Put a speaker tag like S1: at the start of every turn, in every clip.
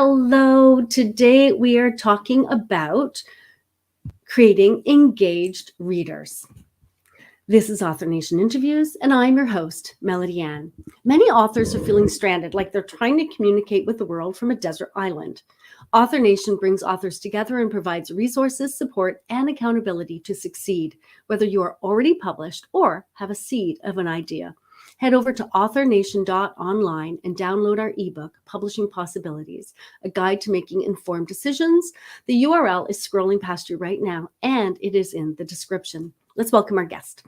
S1: Hello. Today we are talking about creating engaged readers. This is Author Nation Interviews, and I'm your host, Melody Ann. Many authors are feeling stranded, like they're trying to communicate with the world from a desert island. Author Nation brings authors together and provides resources, support, and accountability to succeed, whether you are already published or have a seed of an idea. Head over to authornation.online and download our ebook, Publishing Possibilities, a guide to making informed decisions. The URL is scrolling past you right now, and it is in the description. Let's welcome our guest.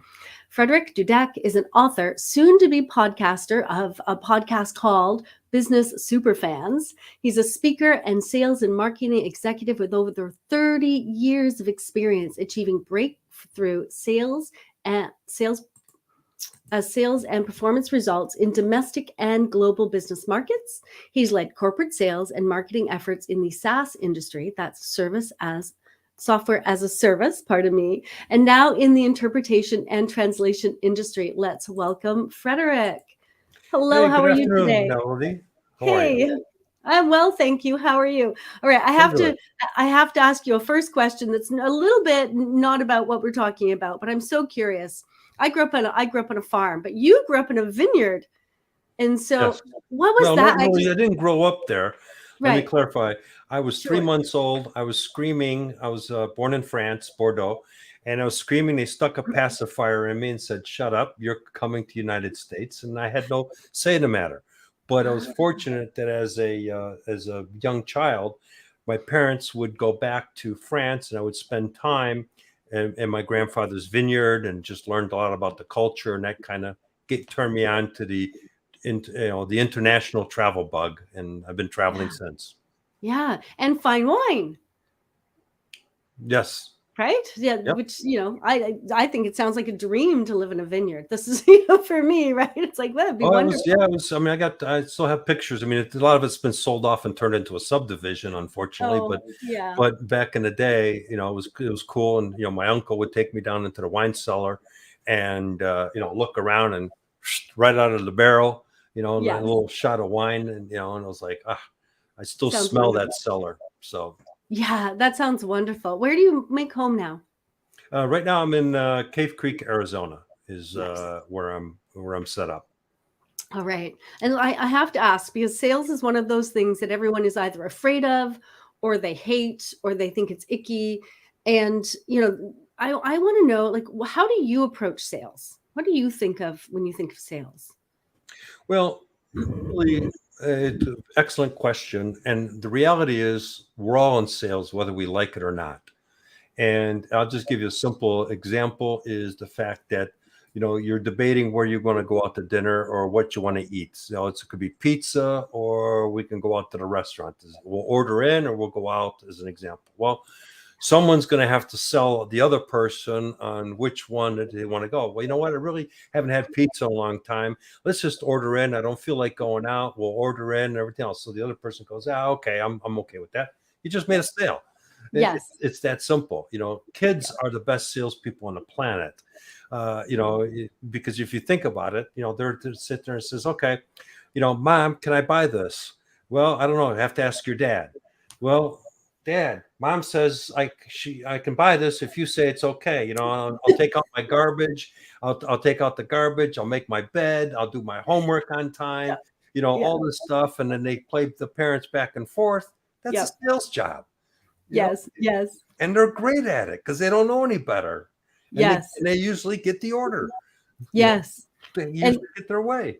S1: Frederick Dudek is an author, soon-to-be podcaster of a podcast called Business Superfans. He's a speaker and sales and marketing executive with over 30 years of experience achieving breakthrough sales and performance results in domestic and global business markets. He's led corporate sales and marketing efforts in the SaaS industry, that's software as a service, and now in the interpretation and translation industry. Let's welcome Frederick. Hello, how are you today?
S2: Melody.
S1: How are you? I'm well, thank you. How are you? All right, I have to ask you a first question that's a little bit not about what we're talking about, but I'm so curious. I grew up on a farm, but you grew up in a vineyard. And so yes. What was that?
S2: I didn't grow up there. Let me clarify. I was 3 months old. I was screaming. I was born in France, Bordeaux, and I was screaming. They stuck a pacifier in me and said, "Shut up, you're coming to the United States." And I had no say in the matter. But I was fortunate that as a young child, my parents would go back to France, and I would spend time in my grandfather's vineyard and just learned a lot about the culture, and that kind of turned me on to the international travel bug, and I've been traveling since.
S1: Yeah, and fine wine.
S2: Yes.
S1: Right? Yeah, yep. Which, I think it sounds like a dream to live in a vineyard. This is, for me, right? It's like, that'd be wonderful.
S2: I still have pictures. I mean, a lot of it's been sold off and turned into a subdivision, unfortunately. But back in the day, it was cool. And, my uncle would take me down into the wine cellar and, look around and right out of the barrel, a little shot of wine. And, and I was like, I still smell that cellar. So.
S1: Yeah, that sounds wonderful. Where do you make home now?
S2: Right now, I'm in Cave Creek, Arizona, is where I'm set up.
S1: All right, and I have to ask, because sales is one of those things that everyone is either afraid of, or they hate, or they think it's icky. And I want to know, like, how do you approach sales? What do you think of when you think of sales?
S2: Well, really. It's an excellent question. And the reality is we're all in sales, whether we like it or not. And I'll just give you a simple example is the fact that, you're debating where you're going to go out to dinner or what you want to eat. So it could be pizza, or we can go out to the restaurant. We'll order in or we'll go out, as an example. Well, someone's going to have to sell the other person on which one that they want to go. Well, you know what? I really haven't had pizza in a long time. Let's just order in. I don't feel like going out. We'll order in and everything else. So the other person goes, okay, I'm okay with that. You just made a sale.
S1: Yes.
S2: It's that simple. Kids are the best salespeople on the planet. Because if you think about it, they're sit there and says, okay, Mom, can I buy this? Well, I don't know. I have to ask your dad. Well, Dad, Mom says I can buy this if you say it's okay. I'll take out my garbage. I'll take out the garbage. I'll make my bed. I'll do my homework on time. All this stuff, and then they play the parents back and forth. That's a sales job.
S1: Yes.
S2: And they're great at it because they don't know any better. And they usually get the order.
S1: Yes,
S2: they usually get their way.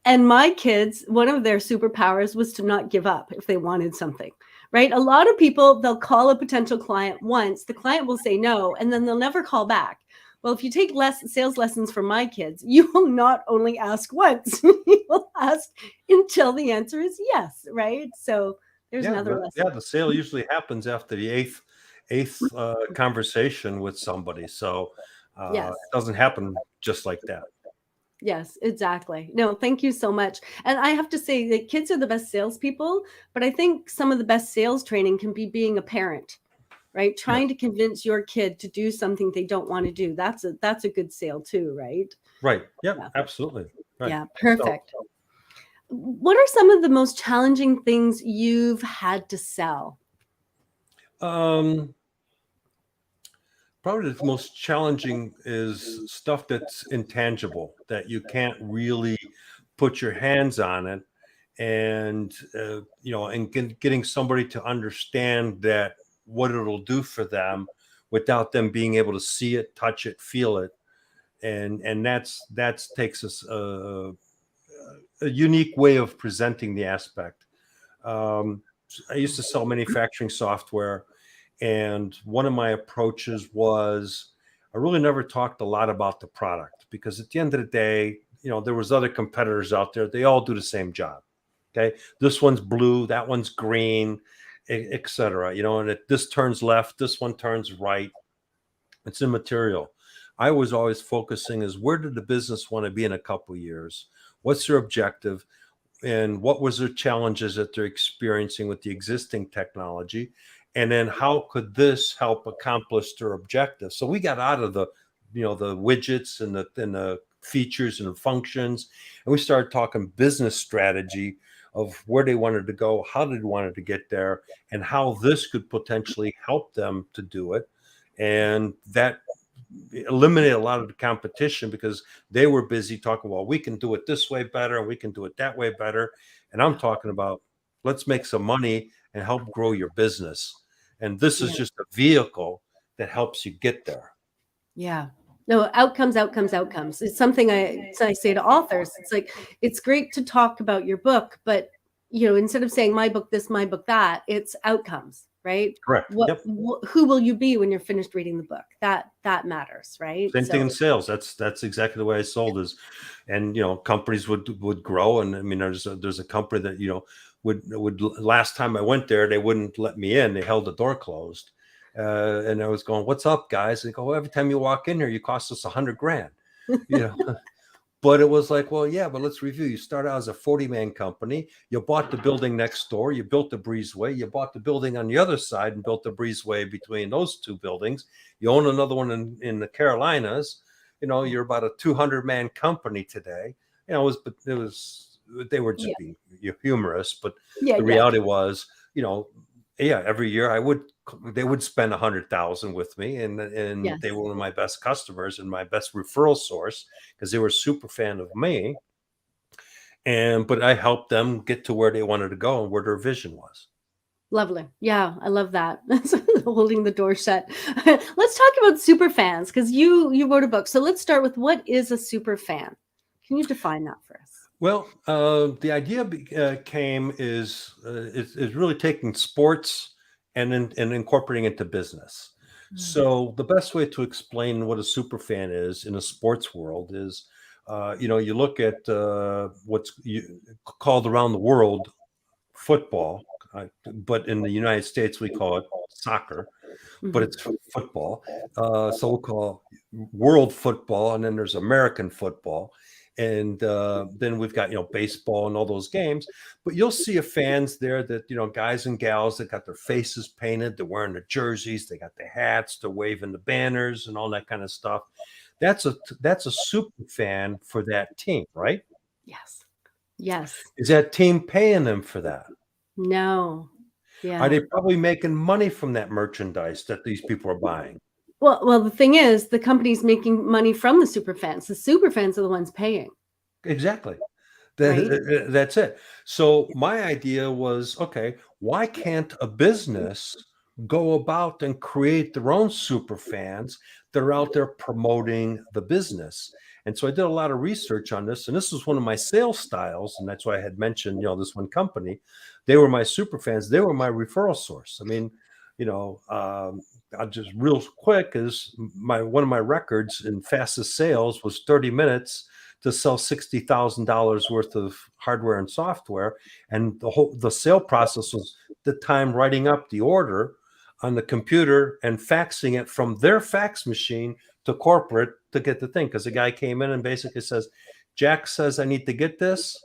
S1: And my kids, one of their superpowers was to not give up if they wanted something. Right? A lot of people, they'll call a potential client once, the client will say no, and then they'll never call back. Well, if you take sales lessons from my kids, you will not only ask once, you will ask until the answer is yes, right? So there's another lesson.
S2: Yeah, the sale usually happens after the eighth conversation with somebody. So it doesn't happen just like that.
S1: Yes, exactly. No, thank you so much. And I have to say that kids are the best salespeople, but I think some of the best sales training can be being a parent, right? Trying to convince your kid to do something they don't want to do. That's a good sale too, right?
S2: Right. Yep, absolutely. Right.
S1: Yeah, perfect. What are some of the most challenging things you've had to sell?
S2: Um, Probably the most challenging is stuff that's intangible that you can't really put your hands on it, and and getting somebody to understand that what it'll do for them without them being able to see it, touch it, feel it, and that's takes us a unique way of presenting the aspect. Um, I used to sell manufacturing software, and one of my approaches was I really never talked a lot about the product because at the end of the day, there was other competitors out there. They all do the same job. Okay, this one's blue, that one's green, etc. And if this turns left, this one turns right. It's immaterial. I was always focusing is where did the business want to be in a couple of years? What's their objective? And what was their challenges that they're experiencing with the existing technology, and then how could this help accomplish their objective. So we got out of the widgets and the features and the functions, and we started talking business strategy of where they wanted to go, how they wanted to get there, and how this could potentially help them to do it. And that eliminate a lot of the competition because they were busy talking, well, we can do it this way better and we can do it that way better. And I'm talking about let's make some money and help grow your business. And this is
S1: Yeah.
S2: just a vehicle that helps you get there.
S1: Yeah. No, outcomes, outcomes, outcomes. It's something I say to authors. It's like, it's great to talk about your book, but instead of saying my book this, my book that, it's outcomes, right?
S2: Correct. Yep.
S1: Who will you be when you're finished reading the book? That matters, right?
S2: Same thing
S1: So
S2: in sales. That's exactly the way I sold is, and companies would grow. And I mean, there's a company that would last time I went there, they wouldn't let me in. They held the door closed, and I was going, "What's up, guys?" They go, well, "Every time you walk in here, you cost us $100,000." You know, But it was like, well, yeah, but let's review. You start out as a 40-man company. You bought the building next door. You built the breezeway. You bought the building on the other side and built the breezeway between those two buildings. You own another one in the Carolinas. You're about a 200-man company today. They were
S1: yeah,
S2: just being humorous, but
S1: yeah,
S2: the
S1: yeah,
S2: reality was, yeah, every year they would spend 100,000 with me, and they
S1: yes.
S2: were one of my best customers and my best referral source because they were a super fan of me. But I helped them get to where they wanted to go and where their vision was.
S1: Lovely. Yeah, I love that. Holding the door shut. Let's talk about super fans because you wrote a book. So let's start with what is a super fan? Can you define that for us?
S2: Well, the idea came is really taking sports and incorporating into business.
S1: Mm.
S2: So the best way to explain what a super fan is in a sports world is, you look at called around the world football, but in the United States we call it soccer, but
S1: Mhm.
S2: it's football. So we'll call world football, and then there's American football, and then we've got baseball and all those games. But you'll see fans there that guys and gals that got their faces painted, they're wearing the jerseys, they got the hats, they're waving the banners and all that kind of stuff. That's a super fan for that team, right?
S1: Yes. Yes.
S2: Is that team paying them for that?
S1: No.
S2: Are
S1: Yeah.
S2: they probably making money from that merchandise that these people are buying?
S1: Well, the thing is, the company's making money from the super fans. The super fans are the ones paying,
S2: Exactly.
S1: right?
S2: That's it. So my idea was, okay, why can't a business go about and create their own super fans that are out there promoting the business? And so I did a lot of research on this, and this was one of my sales styles, and that's why I had mentioned, this one company. They were my super fans. They were my referral source. I mean, I'll just real quick is one of my records in fastest sales was 30 minutes to sell $60,000 worth of hardware and software. And the sale process was the time writing up the order on the computer and faxing it from their fax machine to corporate to get the thing. Because the guy came in and basically says, Jack says I need to get this.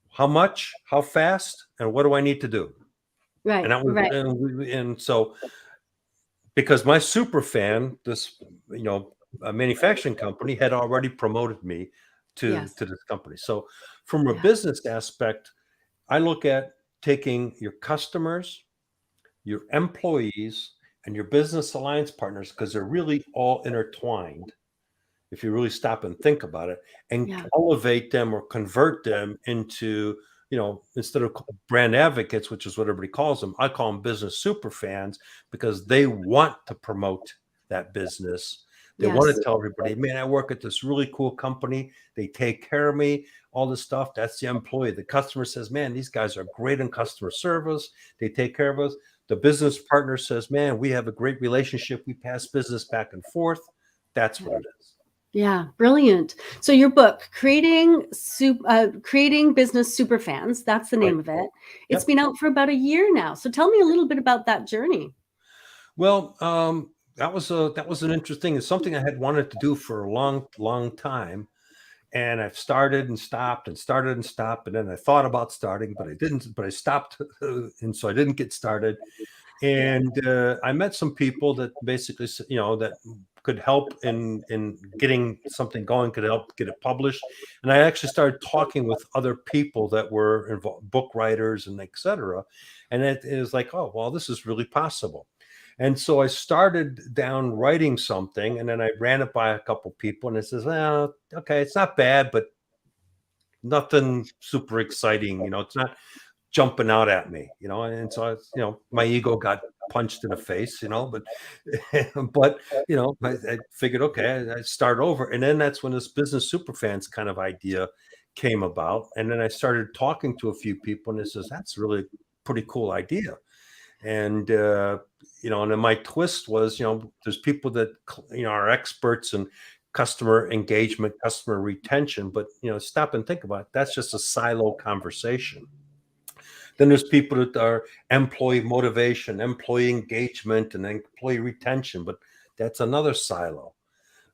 S2: How much? How fast? And what do I need to do? And
S1: Right.
S2: that was,
S1: Right.
S2: and so because my super fan, this, a manufacturing company had already promoted me
S1: Yes.
S2: to this company. So from a
S1: Yeah.
S2: business aspect, I look at taking your customers, your employees, and your business alliance partners, because they're really all intertwined if you really stop and think about it, and
S1: Yeah.
S2: elevate them or convert them into, instead of brand advocates, which is what everybody calls them, I call them business super fans, because they want to promote that business. They want
S1: Yes.
S2: to tell everybody, man, I work at this really cool company. They take care of me, all this stuff. That's the employee. The customer says, man, these guys are great in customer service. They take care of us. The business partner says, man, we have a great relationship. We pass business back and forth. That's what it is.
S1: Yeah, brilliant. So your book, creating business superfans, that's the
S2: Right.
S1: name of it. It's
S2: Yep.
S1: been out for about a year now. So tell me a little bit about that journey.
S2: Well, that was an interesting. It's something I had wanted to do for a long, long time, and I've started and stopped and started and stopped, and then I thought about starting, but I didn't. But I stopped, and so I didn't get started. And I met some people that basically, that could help in getting something going, could help get it published. And I actually started talking with other people that were involved, book writers and et cetera. And it is like, oh, well, this is really possible. And so I started down writing something, and then I ran it by a couple people, and it says, well, okay, it's not bad, but nothing super exciting. It's not jumping out at me, and so my ego got punched in the face, but but I figured, okay, I start over. And then that's when this business superfans kind of idea came about. And then I started talking to a few people, and it says, that's really pretty cool idea. And and then my twist was, there's people that are experts in customer engagement, customer retention, but stop and think about it, that's just a silo conversation. Then there's people that are employee motivation, employee engagement, and employee retention, but that's another silo,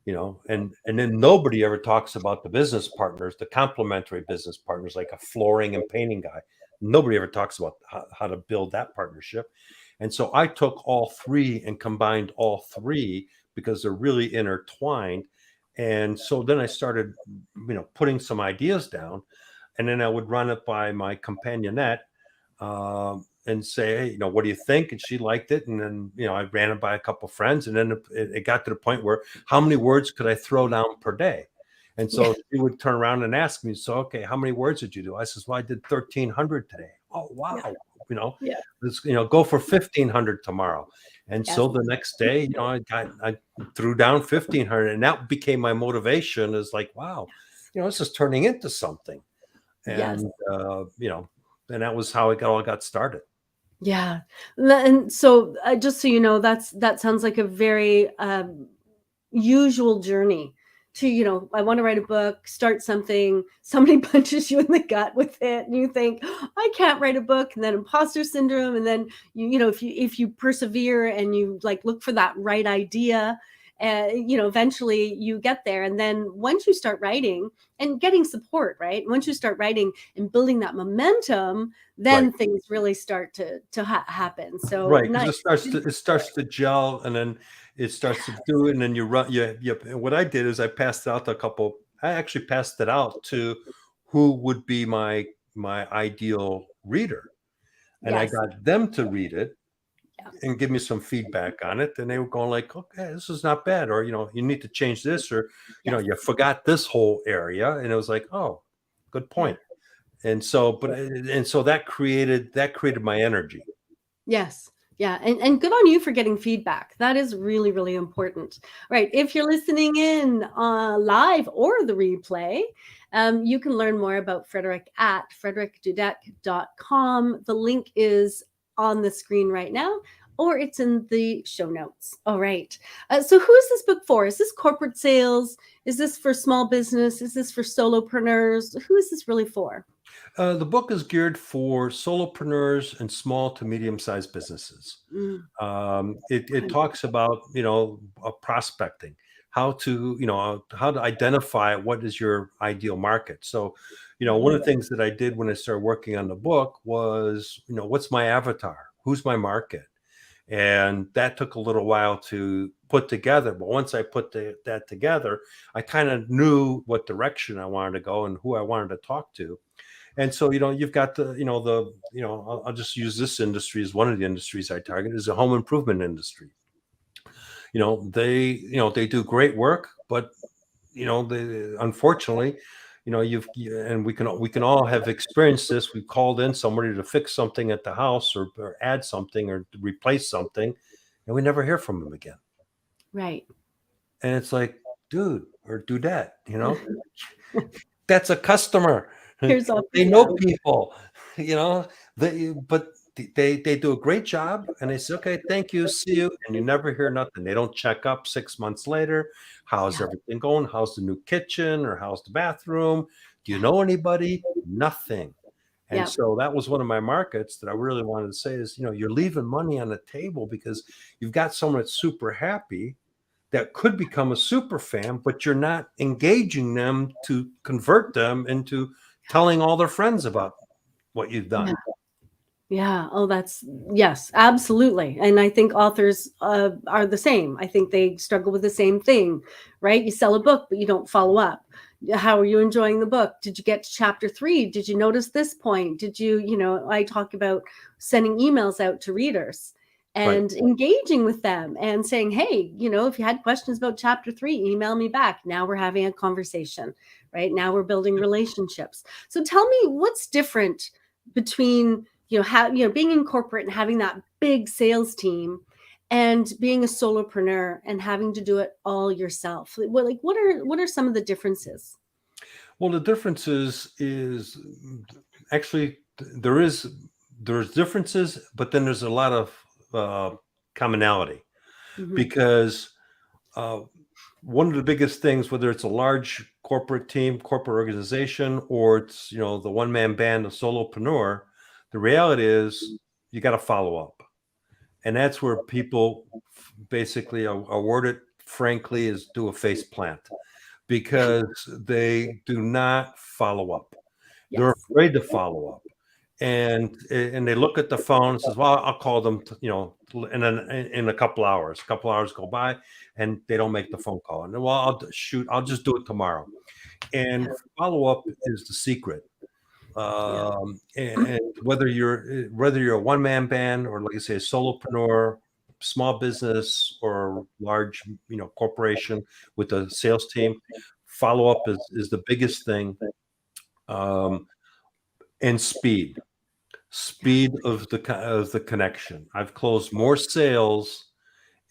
S2: and then nobody ever talks about the business partners, the complementary business partners, like a flooring and painting guy. Nobody ever talks about how to build that partnership. And so I took all three and combined all three because they're really intertwined. And so then I started, putting some ideas down, and then I would run it by my companionette, and say, hey, what do you think? And she liked it. And then, I ran it by a couple friends, and then it got to the point where how many words could I throw down per day? And
S1: Yeah.
S2: so she would turn around and ask me, so, okay, how many words did you do? I says, well, I did 1,300 today. Oh,
S1: Yeah.
S2: wow.
S1: Yeah.
S2: Let's, go for 1,500 tomorrow. And
S1: Yes.
S2: so the next day, I threw down 1,500, and that became my motivation, is like, wow, this is turning into something.
S1: Yes.
S2: And, and that was how it all got started.
S1: Yeah. And so just so you know, that sounds like a very usual journey to, I want to write a book, start something, somebody punches you in the gut with it, and you think, I can't write a book, and then imposter syndrome. And then if you persevere and you like look for that right idea, eventually you get there. And then once you start writing and getting support, right? Once you start writing and building that momentum, then
S2: Right.
S1: things really start to happen. So
S2: Right, because
S1: nice.
S2: it starts to gel, and then it starts to do it, and then you run. And what I did is I passed it out to a couple. I actually passed it out to who would be my ideal reader, and I
S1: Yes.
S2: got them to read it
S1: Yeah.
S2: and give me some feedback on it. And they were going like, okay, this is not bad, or you need to change this, or
S1: Yes.
S2: you forgot this whole area. And it was like, oh, good
S1: Yeah.
S2: point. And so, and so that created my energy.
S1: Yes. Yeah. And good on you for getting feedback. That is really, really important. Right. If you're listening in live or the replay, you can learn more about Frederick at frederickdudek.com. The link is on the screen right now, or it's in the show notes. All right. So who is this book for? Is this corporate sales? Is this for small business? Is this for solopreneurs? Who is this really for?
S2: The book is geared for solopreneurs and small to medium-sized businesses.
S1: Mm,
S2: It talks about prospecting, how to how to identify what is your ideal market. So, one of the things that I did when I started working on the book was, what's my avatar? Who's my market? And that took a little while to put together. But once I put that together, I kind of knew what direction I wanted to go and who I wanted to talk to. And so, you've got I'll just use this industry as one of the industries I target, is the home improvement industry. They do great work, but they, unfortunately, and we can all have experienced this. We've called in somebody to fix something at the house, or add something, or to replace something, and we never hear from them again.
S1: Right.
S2: And it's like, dude or dudette, that's a customer.
S1: Here's all.
S2: They know people, but they do a great job, and they say, okay, thank you, see you, and you never hear nothing. They don't check up 6 months later. How's
S1: Yeah.
S2: everything going? How's the new kitchen, or how's the bathroom? Do you know anybody? Nothing. And
S1: Yeah.
S2: so that was one of my markets that I really wanted to say is, you're leaving money on the table because you've got someone that's super happy that could become a super fan, but you're not engaging them to convert them into telling all their friends about what you've done.
S1: Yeah. Yeah. Oh, yes, absolutely. And I think authors are the same. I think they struggle with the same thing, right? You sell a book, but you don't follow up. How are you enjoying the book? Did you get to chapter 3? Did you notice this point? Did I talk about sending emails out to readers and engaging with them and saying, hey, if you had questions about chapter 3, email me back. Now we're having a conversation, right? Now we're building relationships. So tell me, what's different between being in corporate and having that big sales team, and being a solopreneur and having to do it all yourself? What are some of the differences?
S2: Well, the difference is actually there's differences, but then there's a lot of commonality,
S1: Mhm.
S2: because one of the biggest things, whether it's a large corporate team, corporate organization, or it's the one-man band, a solopreneur, the reality is you got to follow up. And that's where people basically are worded frankly is do a face plant, because they do not follow up. They're
S1: Yes.
S2: afraid to follow up. And they look at the phone and says, well, I'll call them, and then in a couple hours go by, and they don't make the phone call. And well, I'll just do it tomorrow. And follow up is the secret.
S1: Yeah.
S2: And whether you're a one-man band, or, like I say, a solopreneur, small business, or large corporation with a sales team, follow up is the biggest thing. And speed of the connection. I've closed more sales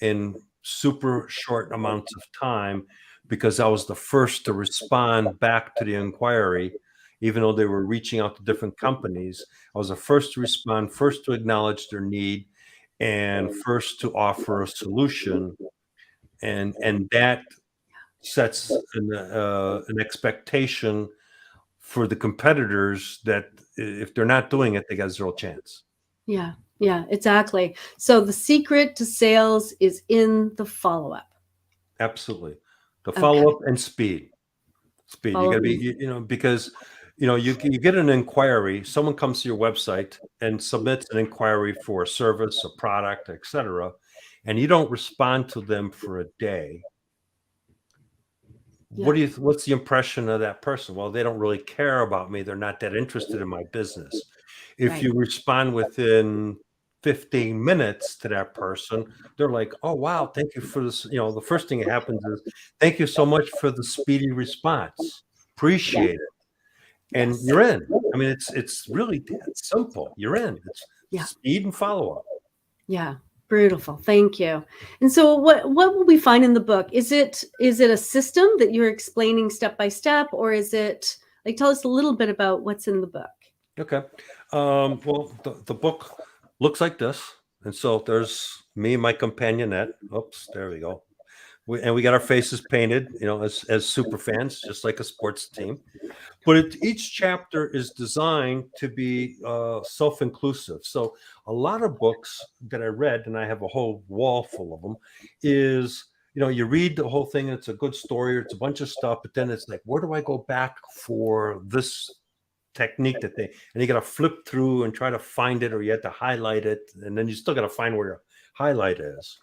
S2: in super short amounts of time because I was the first to respond back to the inquiry. Even though they were reaching out to different companies, I was the first to respond, first to acknowledge their need, and first to offer a solution. And that sets an expectation for the competitors that if they're not doing it, they got zero chance.
S1: Yeah. Yeah, exactly. So the secret to sales is in the follow-up.
S2: Absolutely. The
S1: Okay.
S2: follow-up and speed. You got to be, because, you get an inquiry, someone comes to your website and submits an inquiry for a service, a product, etc., and you don't respond to them for a day.
S1: Yeah.
S2: What's the impression of that person? Well, they don't really care about me. They're not that interested in my business. If
S1: Right.
S2: you respond within 15 minutes to that person, they're like, oh, wow, thank you for this. The first thing that happens is, thank you so much for the speedy response.
S1: Yeah.
S2: Appreciate it. And
S1: Yes.
S2: you're in. I mean, it's really that simple. You're in. It's
S1: Yeah.
S2: speed and follow up.
S1: Yeah. Beautiful. Thank you. And so what will we find in the book? Is it a system that you're explaining step by step, or is it tell us a little bit about what's in the book?
S2: Okay. Well, the book looks like this. And so there's me and my companionette. Oops, there we go. We got our faces painted, as super fans, just like a sports team. But each chapter is designed to be self-inclusive. So a lot of books that I read, and I have a whole wall full of them, is, you read the whole thing, and it's a good story, or it's a bunch of stuff, but then it's like, where do I go back for this technique and you got to flip through and try to find it, or you have to highlight it, and then you still got to find where your highlight is.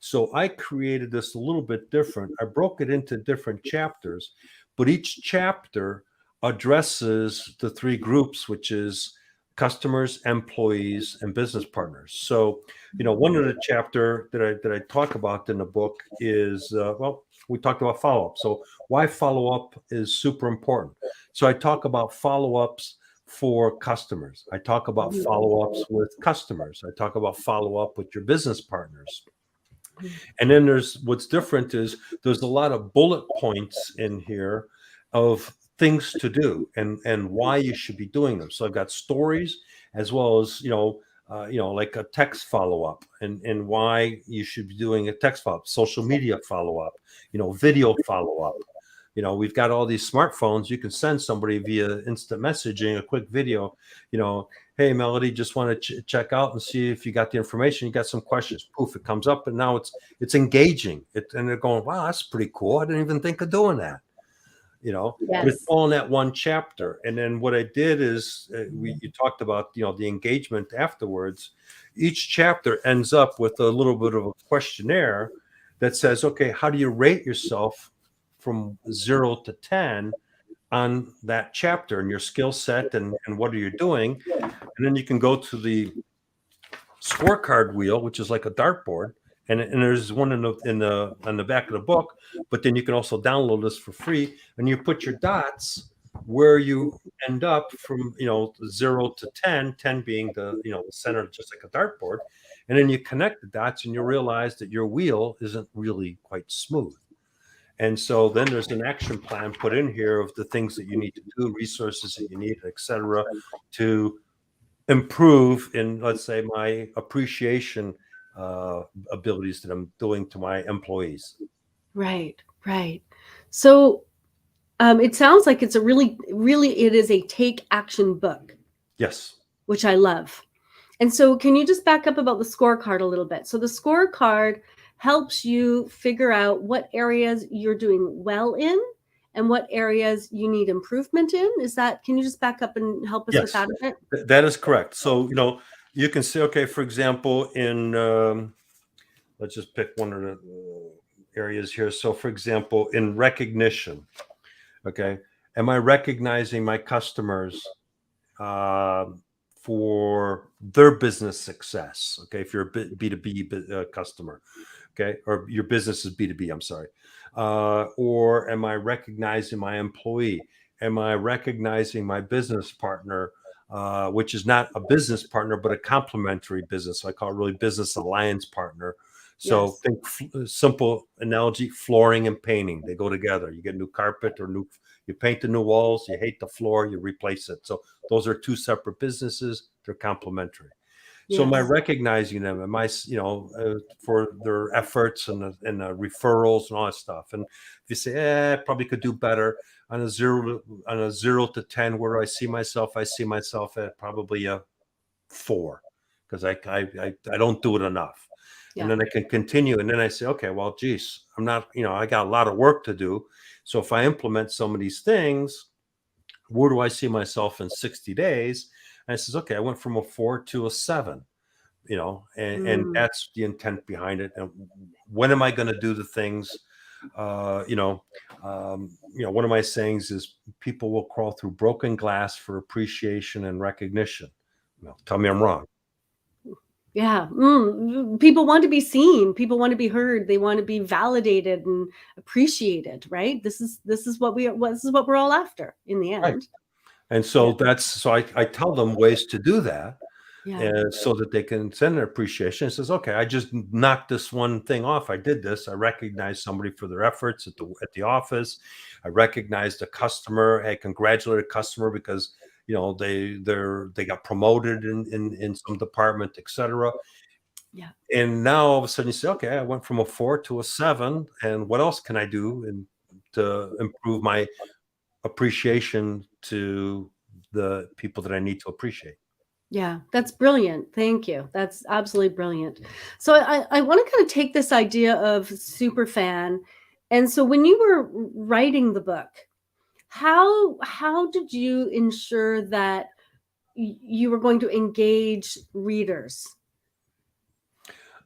S2: So I created this a little bit different. I broke it into different chapters, but each chapter addresses the three groups, which is customers, employees, and business partners. So, one of the chapter that I talk about in the book is we talked about follow up. So why follow up is super important. So I talk about follow ups for customers. I talk about
S1: Mhm.
S2: follow ups with customers. I talk about follow up with your business partners.
S1: Mhm.
S2: And then there's what's different is there's a lot of bullet points in here of things to do and why you should be doing them. So I've got stories as well as like a text follow up and why you should be doing a text follow up, social media follow up, video follow up. We've got all these smartphones. You can send somebody via instant messaging a quick video. Hey, Melody, just want to check out and see if you got the information. You got some questions. Poof, it comes up, and now it's engaging. And they're going, wow, that's pretty cool. I didn't even think of doing that. But it's
S1: Yes.
S2: all in that one chapter. And then what I did is you talked about the engagement afterwards. Each chapter ends up with a little bit of a questionnaire that says, okay, how do you rate yourself from 0 to 10 on that chapter and your skill set and what are you doing? And then you can go to the scorecard wheel, which is like a dartboard, and there's one on the back of the book. But then you can also download this for free, and you put your dots where you end up from 0 to 10, 10 being the center, just like a dartboard, and then you connect the dots, and you realize that your wheel isn't really quite smooth. And so then there's an action plan put in here of the things that you need to do, resources that you need, etc., to improve in, let's say, my appreciation abilities that I'm doing to my employees.
S1: Right. Right. So it sounds like it's a really, it is a take action book,
S2: Yes.
S1: which I love. And so, can you just back up about the scorecard a little bit? So, the scorecard helps you figure out what areas you're doing well in and what areas you need improvement in. Is that, can you just back up and help us with
S2: Yes,
S1: that a bit?
S2: that is correct. So, you can say, okay, for example, in let's just pick one of the areas here. So, for example, in recognition, okay, am I recognizing my customers uh, for their business success? Okay, if you're a B2B customer, okay, or your business is B2B, I'm sorry. Or am I recognizing my employee? Am I recognizing my business partner, which is not a business partner, but a complementary business? So I call it really business alliance partner. So
S1: Yes.
S2: think simple analogy, flooring and painting, they go together. You get new carpet or you paint the new walls, you hate the floor, you replace it. So those are two separate businesses. They're complementary. So am I
S1: Yes.
S2: recognizing them? Am I, for their efforts and referrals and all that stuff? And if you say, probably could do better on a 0 to 10, where do I see myself? I see myself at probably a 4 because I don't do it enough. And
S1: Yeah.
S2: then I can continue. And then I say, okay, well, geez, I'm not, I got a lot of work to do. So if I implement some of these things, where do I see myself in 60 days? And I says, okay, I went from a 4 to a 7, and
S1: Mm.
S2: that's the intent behind it. And when am I going to do the things? One of my sayings is people will crawl through broken glass for appreciation and recognition. Tell me I'm wrong.
S1: Yeah. People want to be seen. People want to be heard. They want to be validated and appreciated, right? This is what this is what we're all after in the
S2: Right.
S1: end.
S2: And
S1: Yeah.
S2: so I tell them ways to do that.
S1: Yeah.
S2: So that they can send an appreciation. It says, okay, I just knocked this one thing off. I did this. I recognize somebody for their efforts at the office. I recognized a customer. I congratulated a customer because they got promoted in some department, etc.
S1: Yeah.
S2: And now all of a sudden you say, okay, I went from a 4 to a 7, and what else can I do to improve my appreciation to the people that I need to appreciate?
S1: Yeah, that's brilliant. Thank you. That's absolutely brilliant. So I want to kind of take this idea of super fan. And so when you were writing the book, how did you ensure that you were going to engage readers?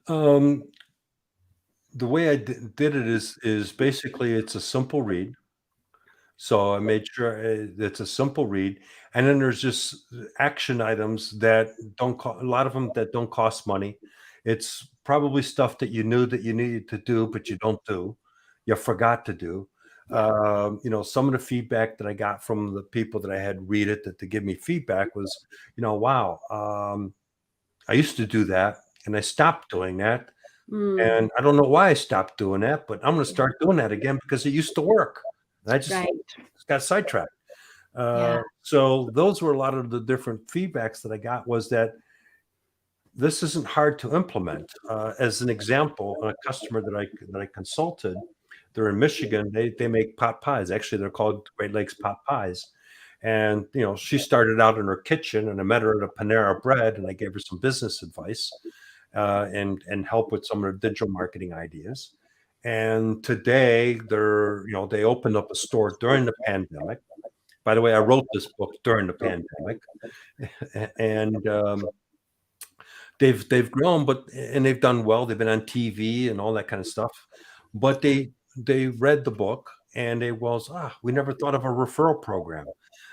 S2: Um, The way I did it is basically it's a simple read. So I made sure it's a simple read, and then there's just action items that don't a lot of them that don't cost money. It's probably stuff that you knew that you needed to do, but you don't do. You forgot to do.
S1: Yeah.
S2: Some of the feedback that I got from the people that I had read it that to give me feedback was, wow, I used to do that, and I stopped doing that,
S1: Mm,
S2: and I don't know why I stopped doing that, but I'm going to
S1: yeah.
S2: start doing that again because it used to work. And I just
S1: Right.
S2: got sidetracked.
S1: Yeah.
S2: So those were a lot of the different feedbacks that I got was that this isn't hard to implement. As an example, a customer that I consulted, they're in Michigan. They make pot pies. Actually, they're called Great Lakes pot pies. And she started out in her kitchen, and I met her at a Panera Bread, and I gave her some business advice and help with some of their digital marketing ideas. And today they opened up a store during the pandemic. By the way, I wrote this book during the pandemic, and they've grown, and they've done well. They've been on TV and all that kind of stuff. But they read the book and we never thought of a referral program.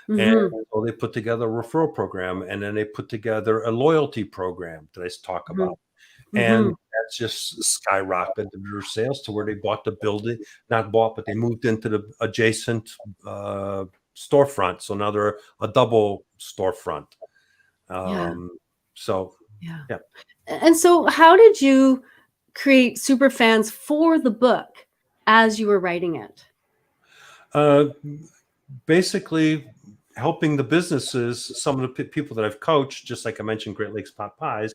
S2: And
S1: Hmm.
S2: so they put together a referral program, and then they put together a loyalty program that I talk
S1: Hmm.
S2: about. And
S1: Hmm.
S2: that's just skyrocketed their sales to where they bought the building, not bought, but they moved into the adjacent storefront. So now they're a double storefront.
S1: Yeah.
S2: Um, so,
S1: Yeah.
S2: yeah.
S1: And so, how did you create super fans for the book as you were writing it?
S2: Uh, Basically, helping the businesses, some of the people that I've coached, just like I mentioned, Great Lakes Pot Pies,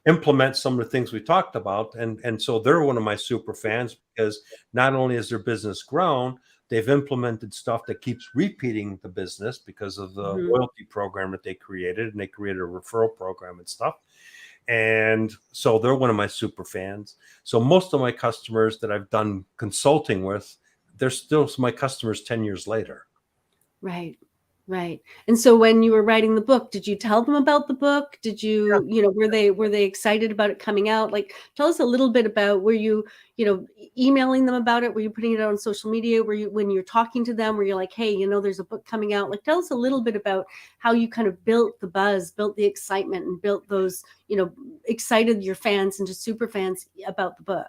S2: implement some of the things we talked about, and so they're one of my super fans because not only has their business grown, they've implemented stuff that keeps repeating the business because of the
S1: Hmm.
S2: loyalty program that they created, and they created a referral program and stuff. And so they're one of my super fans. So most of my customers that I've done consulting with, they're still my customers 10 years later.
S1: Right. Right. And so when you were writing the book, did you tell them about the book? Did you, were they excited about it coming out? Like, tell us a little bit about, were you, emailing them about it? Were you putting it out on social media? Were you, when you're talking to them, were you like, hey, there's a book coming out? Like, tell us a little bit about how you kind of built the buzz, built the excitement, and built those, excited your fans into super fans about the book.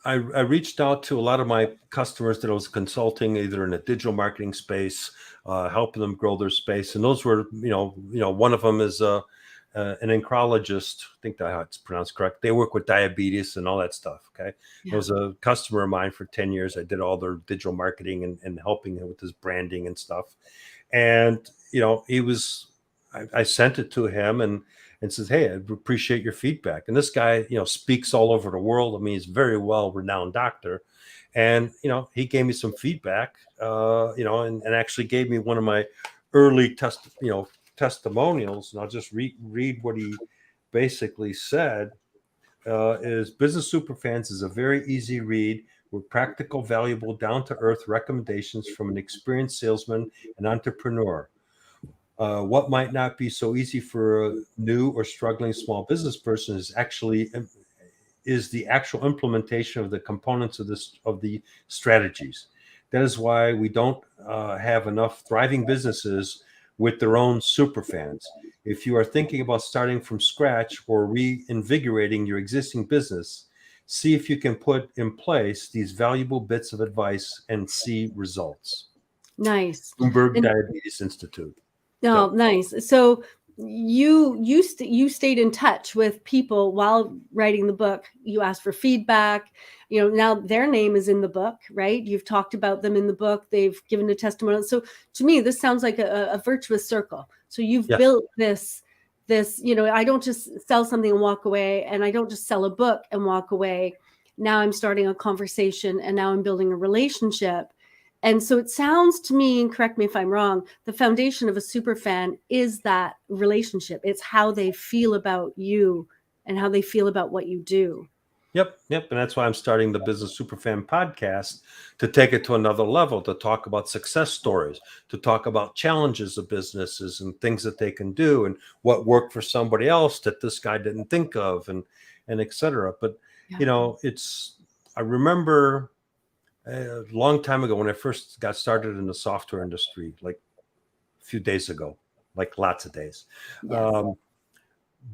S2: I reached out to a lot of my customers that I was consulting, either in the digital marketing space, helping them grow their space, and those were, one of them is an onchologist. I think that's how it's pronounced correct. They work with diabetes and all that stuff. Okay, it
S1: Yeah.
S2: was a customer of mine for 10 years. I did all their digital marketing and helping him with his branding and stuff. And he was, I sent it to him and says, "Hey, I appreciate your feedback." And this guy, speaks all over the world. I mean, he's a very well renowned doctor, and he gave me some feedback, and actually gave me one of my early testimonials. And I'll just read what he basically said. Is Business Superfans is a very easy read with practical, valuable, down to earth recommendations from an experienced salesman and entrepreneur. What might not be so easy for a new or struggling small business person is the actual implementation of the components of the strategies. That is why we don't have enough thriving businesses with their own super fans. If you are thinking about starting from scratch or reinvigorating your existing business, see if you can put in place these valuable bits of advice and see results.
S1: Nice.
S2: Bloomberg
S1: And
S2: Diabetes Institute.
S1: oh,
S2: So
S1: nice. So you stayed in touch with people while writing the book. You asked for feedback. Now their name is in the book, right? You've talked about them in the book. They've given a testimonial. So to me, this sounds like a virtuous circle. So you've
S2: yes,
S1: built this. I don't just sell something and walk away, and I don't just sell a book and walk away. Now I'm starting a conversation, and now I'm building a relationship. And so it sounds to me, and correct me if I'm wrong, the foundation of a super fan is that relationship. It's how they feel about you and how they feel about what you do.
S2: yep, and that's why I'm starting the Business Superfan podcast to take it to another level, to talk about success stories, to talk about challenges of businesses and things that they can do, and what worked for somebody else that this guy didn't think of, and et cetera. But
S1: Yeah.
S2: it's I remember a long time ago when I first got started in the software industry, like a few days ago, like lots of days.
S1: Yes.
S2: Um,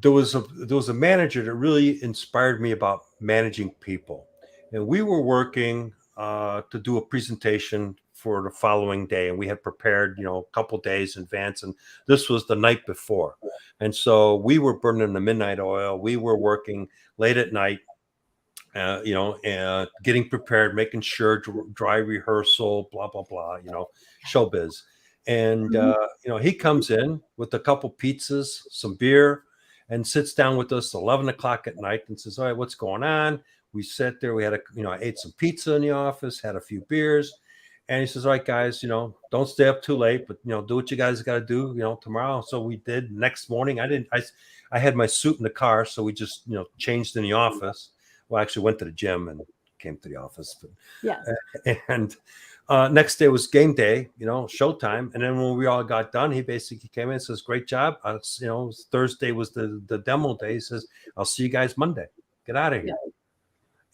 S2: there was a manager that really inspired me about managing people, and we were working to do a presentation for the following day, and we had prepared, a couple days in advance, and this was the night before, and so we were burning the midnight oil. We were working late at night, getting prepared, making sure dry rehearsal, blah blah blah, showbiz. And
S1: Mhm.
S2: he comes in with a couple pizzas, some beer, and sits down with us 11 o'clock at night and says, "All right, what's going on?" We sat there. We had I ate some pizza in the office, had a few beers, and he says, "All right, guys, don't stay up too late, but do what you guys got to do, tomorrow." So we did. Next morning, I had my suit in the car, so we just changed in the office. Well, I actually went to the gym and came to the office.
S1: Yes.
S2: And next day was game day, showtime. And then when we all got done, he basically came in and says, "Great job." Thursday was the demo day. He says, "I'll see you guys Monday. Get out of
S1: Yeah.
S2: here."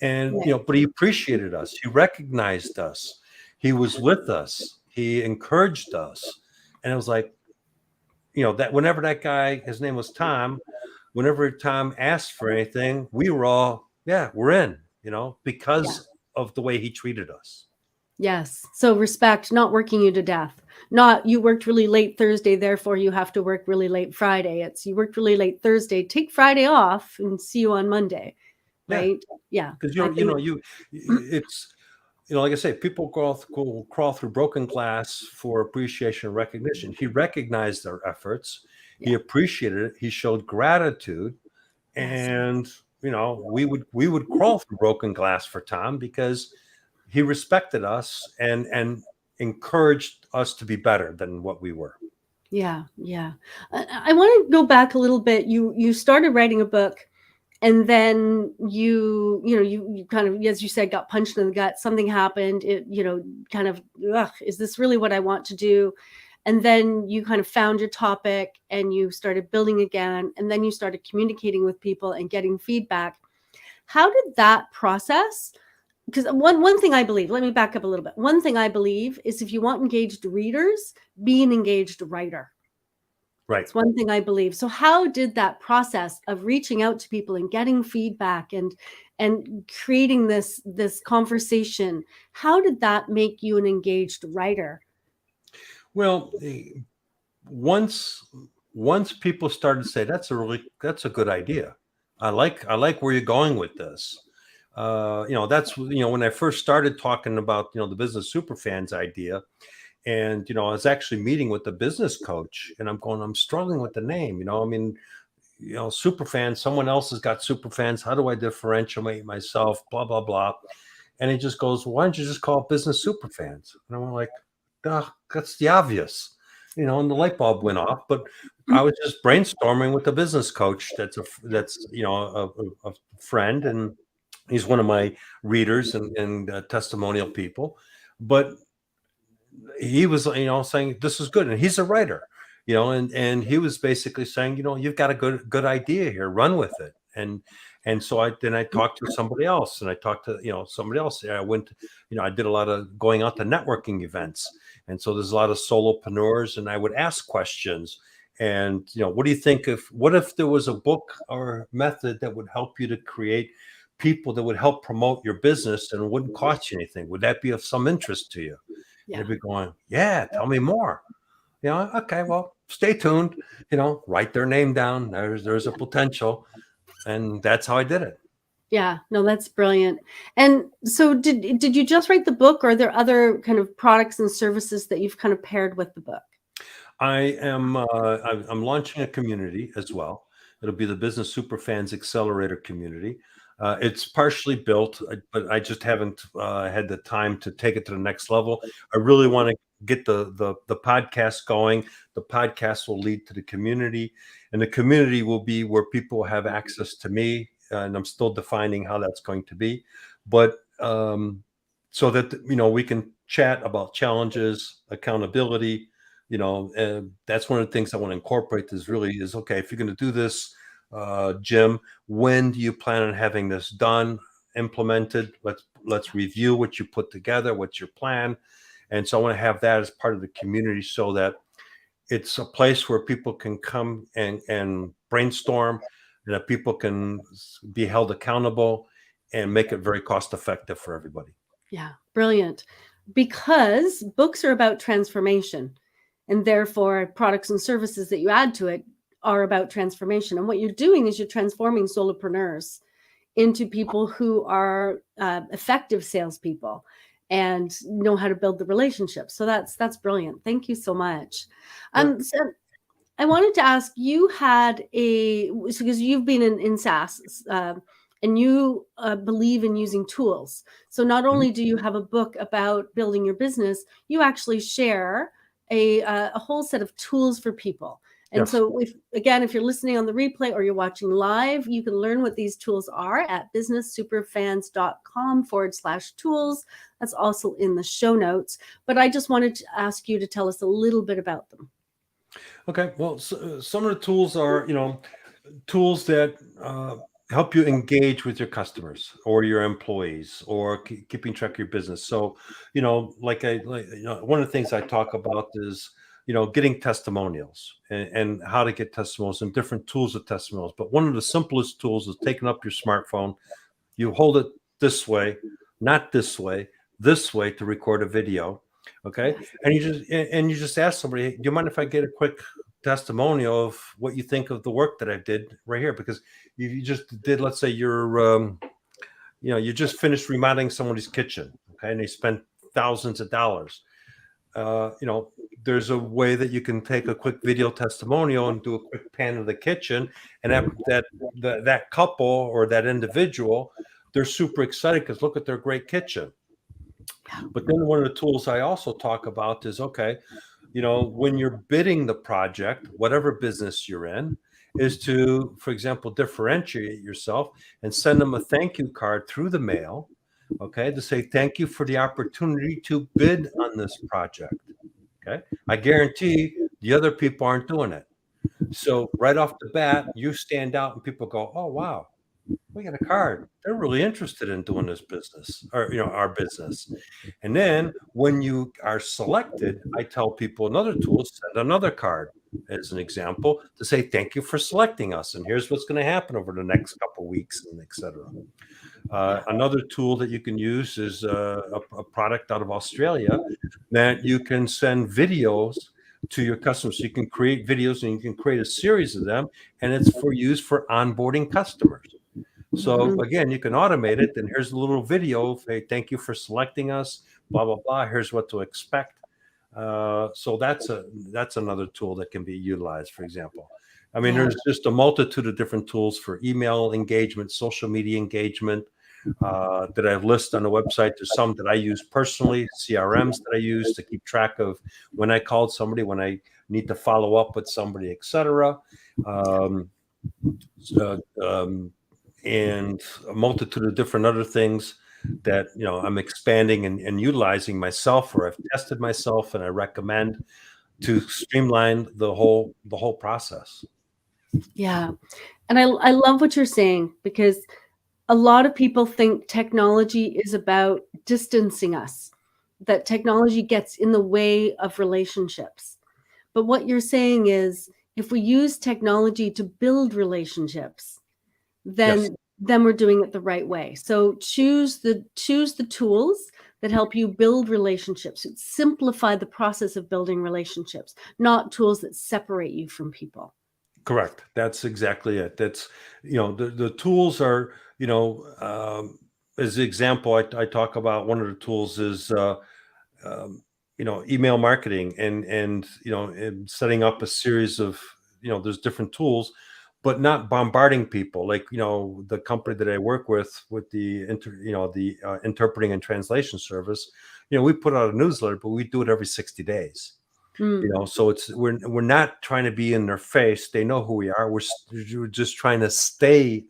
S2: And,
S1: Right.
S2: but he appreciated us. He recognized us. He was with us. He encouraged us. And it was like, that whenever that guy, his name was Tom, whenever Tom asked for anything, we were all, yeah, we're in,
S1: Yeah.
S2: because of the way he treated us.
S1: Yes. So respect, not working you to death. Not you worked really late Thursday, therefore you have to work really late Friday. It's you worked really late Thursday, take Friday off and see you on Monday.
S2: Yeah.
S1: Right? Yeah.
S2: Because
S1: I think
S2: it's like I say, people crawl through broken glass for appreciation and recognition. He recognized their efforts. He
S1: yeah.
S2: appreciated it. He showed gratitude,
S1: Yes.
S2: and we would crawl through broken glass for Tom because he respected us and encouraged us to be better than what we were.
S1: Yeah. Yeah. I want to go back a little bit. You started writing a book and then you kind of, as you said, got punched in the gut. Something happened. It, kind of, ugh, is this really what I want to do? And then you kind of found your topic and you started building again. And then you started communicating with people and getting feedback. How did that process? Because one thing I believe, let me back up a little bit. One thing I believe is if you want engaged readers, be an engaged writer.
S2: Right.
S1: It's one thing I believe. So how did that process of reaching out to people and getting feedback and creating this conversation, how did that make you an engaged writer?
S2: Well, once people started to say that's a good idea. I like where you're going with this. That's when I first started talking about the business superfans idea, and I was actually meeting with the business coach, and I'm struggling with the name. I mean, superfans. Someone else has got superfans. How do I differentiate myself? Blah blah blah. And he just goes, "Why don't you just call it business superfans?" And I'm like, "Duh, that's the obvious." And the light bulb went off. But I was just brainstorming with the business coach. That's a friend, and he's one of my readers and testimonial people. But he was, saying this is good, and he's a writer, and he was basically saying, you've got a good idea here, run with it. And so I talked to somebody else, and I talked to somebody else. I went, I did a lot of going out to networking events, and so there's a lot of solopreneurs, and I would ask questions. And what do you think what if there was a book or method that would help you to create people that would help promote your business and it wouldn't cost you anything? Would that be of some interest to you?
S1: Yeah.
S2: And they'd be going, "Yeah, tell me more." Okay, well, stay tuned. Write their name down. There's a potential, and that's how I did it.
S1: Yeah, no, that's brilliant. And so did you just write the book, or are there other kind of products and services that you've kind of paired with the book?
S2: I'm launching a community as well. It'll be the Business Superfans Accelerator community. It's partially built, but I just haven't had the time to take it to the next level. I really want to get the podcast going. The podcast will lead to the community, and the community will be where people have access to me. And I'm still defining how that's going to be, but so that we can chat about challenges, accountability. That's one of the things I want to incorporate is okay, if you're going to do this, Jim, when do you plan on having this done? implemented. Let's review what you put together. What's your plan? And so I want to have that as part of the community so that it's a place where people can come and brainstorm, and that people can be held accountable and make it very cost effective for everybody.
S1: Yeah, brilliant. Because books are about transformation, and therefore products and services that you add to it are about transformation. And what you're doing is you're transforming solopreneurs into people who are effective salespeople and know how to build the relationships. So that's brilliant. Thank you so much. So I wanted to ask, you had because you've been in SaaS, and you believe in using tools. So not only do you have a book about building your business, you actually share a whole set of tools for people. And
S2: Yes.
S1: so if you're listening on the replay or you're watching live, you can learn what these tools are at businesssuperfans.com/tools. That's also in the show notes. But I just wanted to ask you to tell us a little bit about them.
S2: Okay. Well, some of the tools are, tools that help you engage with your customers or your employees or keeping track of your business. So, one of the things I talk about is, getting testimonials and how to get testimonials and different tools of testimonials. But one of the simplest tools is taking up your smartphone. You hold it this way, not this way to record a video. Okay.
S1: Yes.
S2: And you just ask somebody, hey, do you mind if I get a quick testimonial of what you think of the work that I did right here? Because you just did, let's say you just finished remodeling somebody's kitchen. Okay. And they spent thousands of dollars. There's a way that you can take a quick video testimonial and do a quick pan of the kitchen, and that couple or that individual, they're super excited because look at their great kitchen. But then one of the tools I also talk about is, okay, when you're bidding the project, whatever business you're in, is to, for example, differentiate yourself and send them a thank you card through the mail, okay, to say thank you for the opportunity to bid on this project. Okay, I guarantee the other people aren't doing it. So right off the bat, you stand out and people go, oh, wow, we got a card. They're really interested in doing this business or, our business. And then when you are selected, I tell people another tool, send another card as an example to say, thank you for selecting us. And here's what's going to happen over the next couple of weeks, and et cetera. Another tool that you can use is a product out of Australia that you can send videos to your customers. So you can create videos and you can create a series of them, and it's for use for onboarding customers. So again, you can automate it. And here's a little video. Hey, thank you for selecting us. Blah blah blah. Here's what to expect. So that's another tool that can be utilized. For example, I mean, there's just a multitude of different tools for email engagement, social media engagement that I've listed on the website. There's some that I use personally, CRMs that I use to keep track of when I called somebody, when I need to follow up with somebody, etc. And a multitude of different other things that I'm expanding and utilizing myself, or I've tested myself, and I recommend to streamline the whole process.
S1: Yeah. And I love what you're saying, because a lot of people think technology is about distancing us, that technology gets in the way of relationships. But what you're saying is, if we use technology to build relationships, then
S2: Yes.
S1: we're doing it the right way. So choose the tools that help you build relationships. Simplify the process of building relationships, not tools that separate you from people.
S2: Correct. That's exactly it. That's, the tools are, as an example, I talk about one of the tools is, email marketing and setting up a series of, there's different tools, but not bombarding people. Like, the company that I work with the interpreting and translation service, we put out a newsletter, but we do it every 60 days. So we're not trying to be in their face. They know who we are. We're just trying to stay,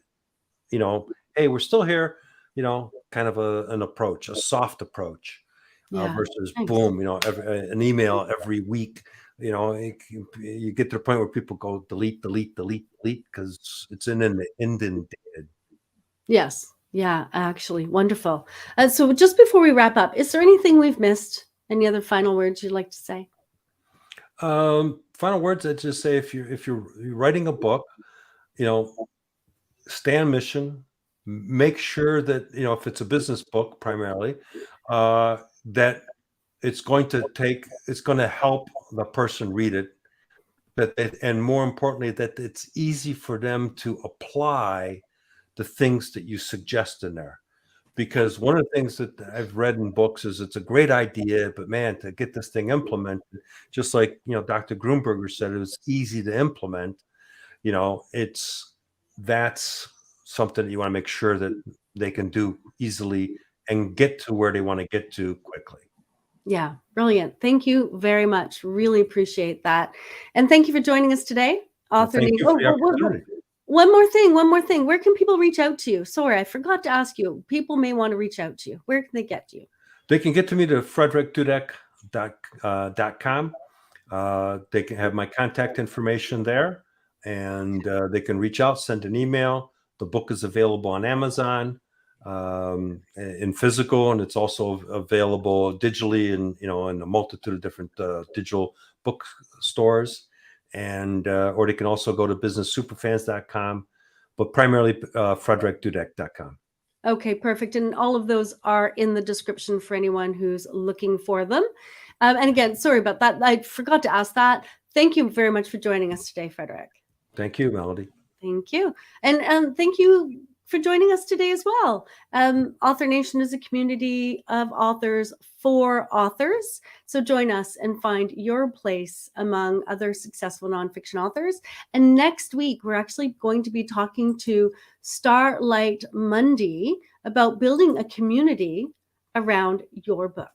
S2: hey, we're still here, kind of an approach, a soft approach, versus
S1: Thanks.
S2: boom, an email every week. You get to the point where people go delete because it's inundated.
S1: Yes. Yeah, actually, wonderful. So just before we wrap up, is there anything we've missed? Any other final words you'd like to say?
S2: Final words, I'd just say if you're writing a book, you know, stay on mission. Make sure that if it's a business book primarily, that it's going to help the person read it. And more importantly, that it's easy for them to apply the things that you suggest in there. Because one of the things that I've read in books is it's a great idea, but man, to get this thing implemented, just like Dr. Grunberger said, it was easy to implement. That's something that you want to make sure that they can do easily and get to where they want to get to quickly.
S1: Yeah, brilliant. Thank you very much. Really appreciate that. And thank you for joining us today. Author
S2: Thank
S1: name.
S2: you for the opportunity.
S1: One more thing. Where can people reach out to you? Sorry, I forgot to ask you. People may want to reach out to you. Where can they get to you?
S2: They can get to me to frederickdudek.com. They can have my contact information there, and they can reach out, send an email. The book is available on Amazon in physical, and it's also available digitally in a multitude of different digital book stores. And or they can also go to businesssuperfans.com, but primarily frederickdudek.com.
S1: Okay, perfect. And all of those are in the description for anyone who's looking for them. And again, sorry about that. I forgot to ask that. Thank you very much for joining us today, Frederick.
S2: Thank you, Melody.
S1: Thank you. And thank you for joining us today as well. Author Nation is a community of authors for authors. So join us and find your place among other successful nonfiction authors. And next week, we're actually going to be talking to Starlight Mundy about building a community around your book.